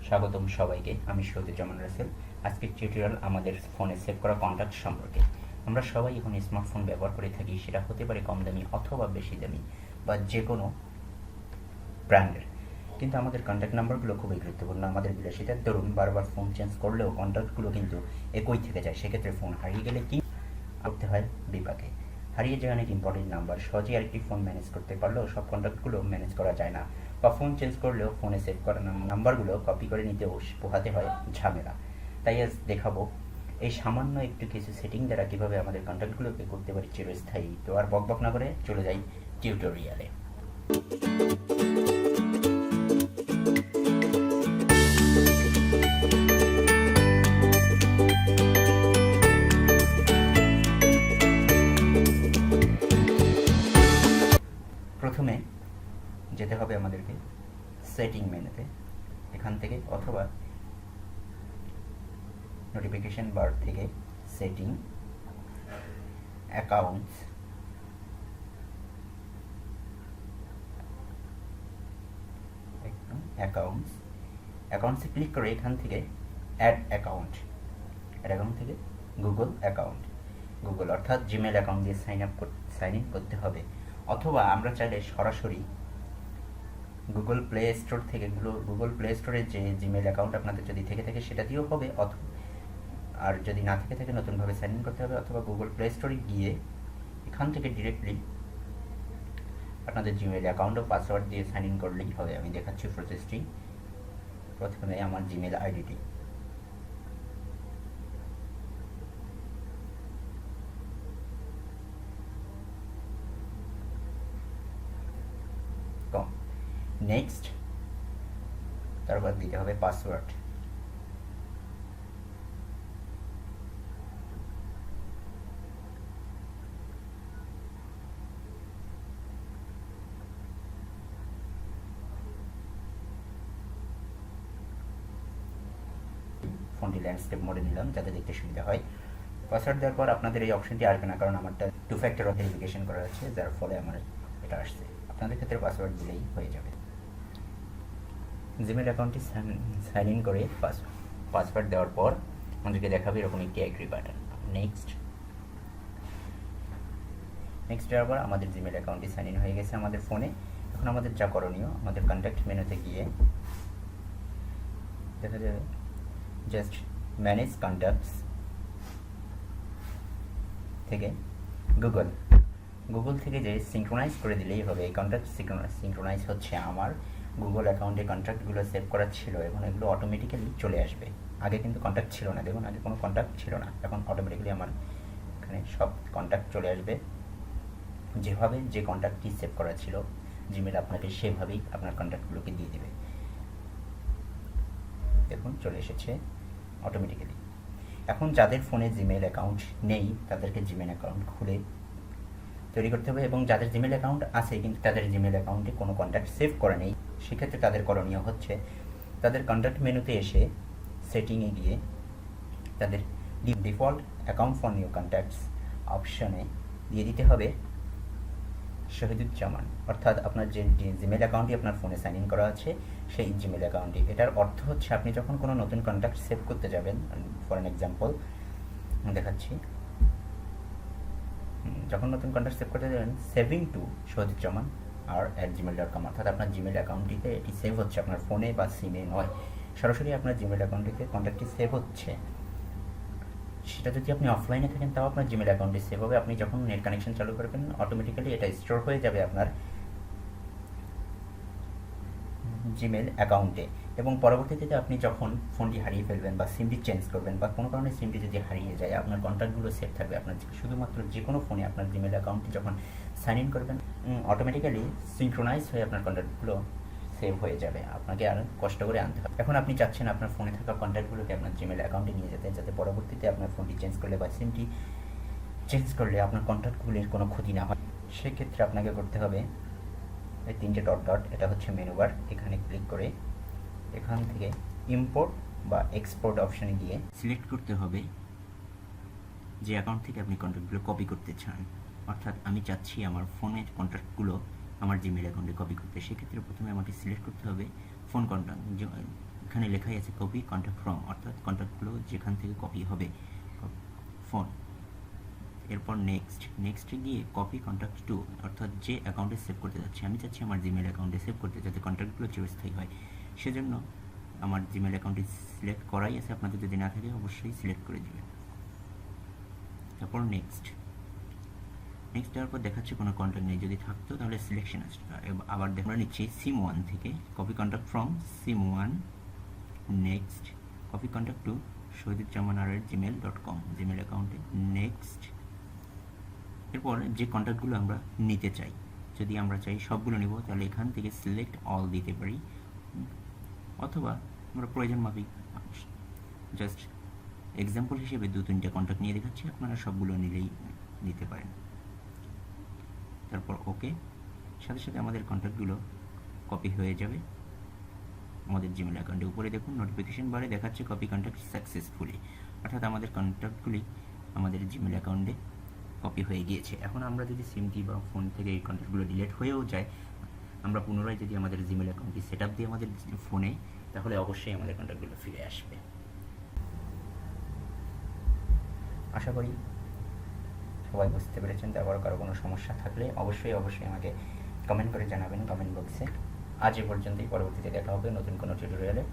স্বাগতম সবাইকে। আমি সহিদুজ্জামান রাসেল। আজকের টিউটোরিয়াল আমাদের ফোনে সেভ করা কন্ট্যাক্ট সম্পর্কে। আমরা সবাই এখন স্মার্টফোন ব্যবহার করে থাকি, সেটা হতে পারে কম দামি অথবা বেশি দামি বা যে কোনো ব্র্যান্ডের। কিন্তু আমাদের কন্ট্যাক্ট নাম্বারগুলো খুবই গুরুত্বপূর্ণ। আমাদের বিলাসিতার দরুন বারবার ফোন চেঞ্জ করলেও কন্ট্যাক্টগুলো কিন্তু একই থেকে যায়। সেক্ষেত্রে ফোন হারিয়ে গেলে কি করতে হয়? বিপাকে হারিয়ে যায় অনেক ইম্পর্টেন্ট নাম্বার। সহজেই আরেকটি ফোন ম্যানেজ করতে পারলেও সব কন্ট্যাক্টগুলো ম্যানেজ করা যায় না, বা ফোন চেঞ্জ করলেও ফোনে সেভ করা নাম্বারগুলো কপি করে নিতেও পোহাতে হয় ঝামেলা। তাই আজ দেখাবো এই সামান্য একটু কিছু সেটিং দ্বারা কীভাবে আমাদের কন্ট্যাক্টগুলোকে করতে পারি চিরস্থায়ী। তো আর বকবক না করে চলে যাই টিউটোরিয়ালে। প্রথমে যেতে হবে আমাদেরকে সেটিং মেনুতে, এখান থেকে অথবা নোটিফিকেশন বার থেকে সেটিং, অ্যাকাউন্টস, অ্যাকাউন্টসে ক্লিক করে এখান থেকে অ্যাড অ্যাকাউন্ট থেকে গুগল অ্যাকাউন্ট, গুগল অর্থাৎ জিমেল অ্যাকাউন্ট দিয়ে সাইন ইন করতে হবে। অথবা আমরা চাইলে সরাসরি গুগল প্লে স্টোর থেকে গুগল প্লে স্টোরের যে জিমেল অ্যাকাউন্ট আপনাদের যদি থেকে থাকে সেটা দিয়েও হবে, আর যদি না থেকে থাকে নতুনভাবে সাইন ইন করতে হবে। অথবা গুগল প্লে স্টোরে গিয়ে এখান থেকে ডিরেক্টলি আপনাদের জিমেল অ্যাকাউন্ট ও পাসওয়ার্ড দিয়ে সাইন ইন করলেই হবে। আমি দেখাচ্ছি প্রসেসটি। প্রথমে আমার জিমেল আইডিটি, নেক্সট, তারপর দিতে হবে পাসওয়ার্ড। ফোনটি ল্যান্ডস্কেপ মোডে নিলাম যাতে দেখতে সুবিধা হয়। পাসওয়ার্ড দেওয়ার পর আপনাদের এই অপশনটি আসবে না, কারণ আমারটা 2 ফ্যাক্টর ভেরিফিকেশন করা আছে, যার ফলে আমার এটা আসছে। আপনাদের ক্ষেত্রে পাসওয়ার্ড দিলেই হয়ে যাবে। জিমেল অ্যাকাউন্টটি সাইন ইন করে পাসওয়ার্ড দেওয়ার পর আমাদেরকে দেখাবে এরকম একটি অ্যাগ্রি বাটন। নেক্সট দেওয়ার পর আমাদের জিমেল অ্যাকাউন্টটি সাইন ইন হয়ে গেছে আমাদের ফোনে। এখন আমাদের যা করণীয়, আমাদের কন্ট্যাক্ট মেনুতে গিয়ে দেখা যাবে জাস্ট ম্যানেজ কন্ট্যাক্টস থেকে গুগল থেকে যে সিঙ্ক্রোনাইজ করে দিলেই হবে। এই কন্ট্যাক্ট সিঙ্ক্রোনাইজ হচ্ছে আমার গুগল অ্যাকাউন্টে কন্ট্যাক্টগুলো সেভ করা ছিল, এখন এগুলো অটোমেটিক্যালি চলে আসবে। আগে কিন্তু কন্ট্যাক্ট ছিল না, দেখুন আগে কোনো কন্ট্যাক্ট ছিল না, এখন অটোমেটিক্যালি আমার এখানে সব কন্ট্যাক্ট চলে আসবে। যেভাবে যে কন্ট্যাক্টটি সেভ করা ছিল জিমেল আপনাকে সেভাবেই আপনার কন্ট্যাক্টগুলোকে দিয়ে দেবে। দেখুন চলে এসেছে অটোমেটিক্যালি। এখন যাদের ফোনে জিমেল অ্যাকাউন্ট নেই তাদেরকে জিমেল অ্যাকাউন্ট খুলে তৈরি করতে হবে, এবং যাদের জিমেল অ্যাকাউন্ট আছে কিন্তু তাদের জিমেল অ্যাকাউন্টে কোনো কন্ট্যাক্ট সেভ করা নেই, সেক্ষেত্রে তাদের করণীয় হচ্ছে তাদের কন্ট্যাক্ট মেনুতে এসে সেটিংয়ে গিয়ে তাদের default account for new contacts অপশনে দিয়ে দিতে হবে শহীদুজ্জামান, অর্থাৎ আপনার যে জিমেল অ্যাকাউন্টটি আপনার ফোনে সাইন ইন করা আছে সেই জিমেল অ্যাকাউন্টটি। এটার অর্থ হচ্ছে আপনি যখন কোনো নতুন কন্ট্যাক্ট সেভ করতে যাবেন, ফর অ্যান এক্সাম্পল দেখাচ্ছি, যখন নতুন কন্ট্যাক্ট সেভ করতে যাবেন সেভিং টু সহীদুজ্জামান @gmail.com, অর্থাৎ আপনার জিমেল অ্যাকাউন্টটিতে এটি সেভ হচ্ছে, আপনার ফোনে বা সিমে নয়, সরাসরি আপনার জিমেল অ্যাকাউন্টটিতে কন্ট্যাক্টটি সেভ হচ্ছে। সেটা যদি আপনি অফলাইনে থাকেন তাও আপনার জিমেল অ্যাকাউন্টে সেভ হবে। আপনি যখন নেট কানেকশন চালু করবেন অটোমেটিক্যালি এটা স্টোর হয়ে যাবে আপনার জিমেল অ্যাকাউন্টে, এবং পরবর্তীতে আপনি যখন ফোনটি হারিয়ে ফেলবেন বা সিমটি চেঞ্জ করবেন বা কোনো কারণে সিমটি যদি হারিয়ে যায় আপনার কন্ট্যাক্টগুলো সেভ থাকবে। আপনার শুধুমাত্র যে কোনো ফোনে আপনার জিমেল অ্যাকাউন্টটি যখন সাইন ইন করবেন অটোমেটিক্যালি সিনক্রোনাইজ হয়ে আপনার কন্ট্যাক্টগুলো সেভ হয়ে যাবে, আপনাকে আর কষ্ট করে আনতে হবে। এখন আপনি চাচ্ছেন আপনার ফোনে থাকা কন্ট্যাক্টগুলোকে আপনার জিমেল অ্যাকাউন্টে নিয়ে যেতে, যাতে পরবর্তীতে আপনার ফোনটি চেঞ্জ করলে বা সিমটি চেঞ্জ করলে আপনার কন্ট্যাক্টগুলির কোনো ক্ষতি না হয়। সেক্ষেত্রে আপনাকে করতে হবে এই 3টে ডট, এটা হচ্ছে মেনু বার, এখানে ক্লিক করে এখান থেকে ইম্পোর্ট বা এক্সপোর্ট অপশানে গিয়ে সিলেক্ট করতে হবে যে অ্যাকাউন্ট থেকে আপনি কন্ট্যাক্টগুলো কপি করতে চান। অর্থাৎ আমি চাচ্ছি আমার ফোনের কন্ট্যাক্টগুলো আমার জিমেল অ্যাকাউন্টে কপি করতে। সেক্ষেত্রে প্রথমে আমাকে সিলেক্ট করতে হবে ফোন কন্ট্যাক্ট, এখানে লেখাই আছে কপি কন্ট্যাক্ট ফ্রম, অর্থাৎ কন্ট্যাক্টগুলো যেখান থেকে কপি হবে ফোন। এরপর নেক্সটে গিয়ে কপি কন্ট্যাক্ট টু, অর্থাৎ যে অ্যাকাউন্টে সেভ করতে যাচ্ছি, আমি চাচ্ছি আমার জিমেল অ্যাকাউন্টে সেভ করতে, যাতে কন্ট্যাক্টগুলো চিরস্থায়ী হয়। সেজন্য আমার জিমেল অ্যাকাউন্টটি সিলেক্ট করাই আছে, আপনাদের যদি না থাকে অবশ্যই সিলেক্ট করে দেবেন। তারপর নেক্সট দেওয়ার পর দেখাচ্ছে কোনো কন্ট্যাক্ট নেই, যদি থাকতো তাহলে সিলেকশন আসতো। আবার আমরা নিচ্ছি সিম 1 থেকে copy contact from SIM 1, next copy contact two sahidujjaman@gmail.com Gmail অ্যাকাউন্টে, নেক্সট। এরপর যে কন্ট্যাক্টগুলো আমরা নিতে চাই, যদি আমরা চাই সবগুলো নিব, তাহলে এখান থেকে সিলেক্ট অল দিতে পারি, অথবা আমরা প্রয়োজন মাফিক জাস্ট এক্সাম্পল হিসেবে 2-3টা কন্ট্যাক্ট নিয়ে দেখাচ্ছি, আপনারা সবগুলো নিলেই নিতে পারেন। তারপর ওকে, সাথে সাথে আমাদের কন্ট্যাক্টগুলো কপি হয়ে যাবে আমাদের জিমেল অ্যাকাউন্টে। উপরে দেখুন নোটিফিকেশন বারে দেখাচ্ছে কপি কন্ট্যাক্ট সাকসেসফুলি, অর্থাৎ আমাদের কন্ট্যাক্টগুলি আমাদের জিমেল অ্যাকাউন্টে কপি হয়ে গিয়েছে। এখন আমরা যদি সিমটি বা ফোন থেকে এই কন্ট্যাক্টগুলো ডিলিট হয়েও যায়, আমরা পুনরায় যদি আমাদের জিমেল অ্যাকাউন্টটি সেট আপ দিই আমাদের ফোনে, তাহলে অবশ্যই আমাদের কন্ট্যাক্টগুলো ফিরে আসবে। আশা করি সবাই বুঝতে পেরেছেন। তারপর কারো কোনো সমস্যা থাকলে অবশ্যই আমাকে কমেন্ট করে জানাবেন কমেন্ট বক্সে। আজ এ পর্যন্তই, পরবর্তীতে দেখা হবে নতুন কোনো টিউটোরিয়ালে।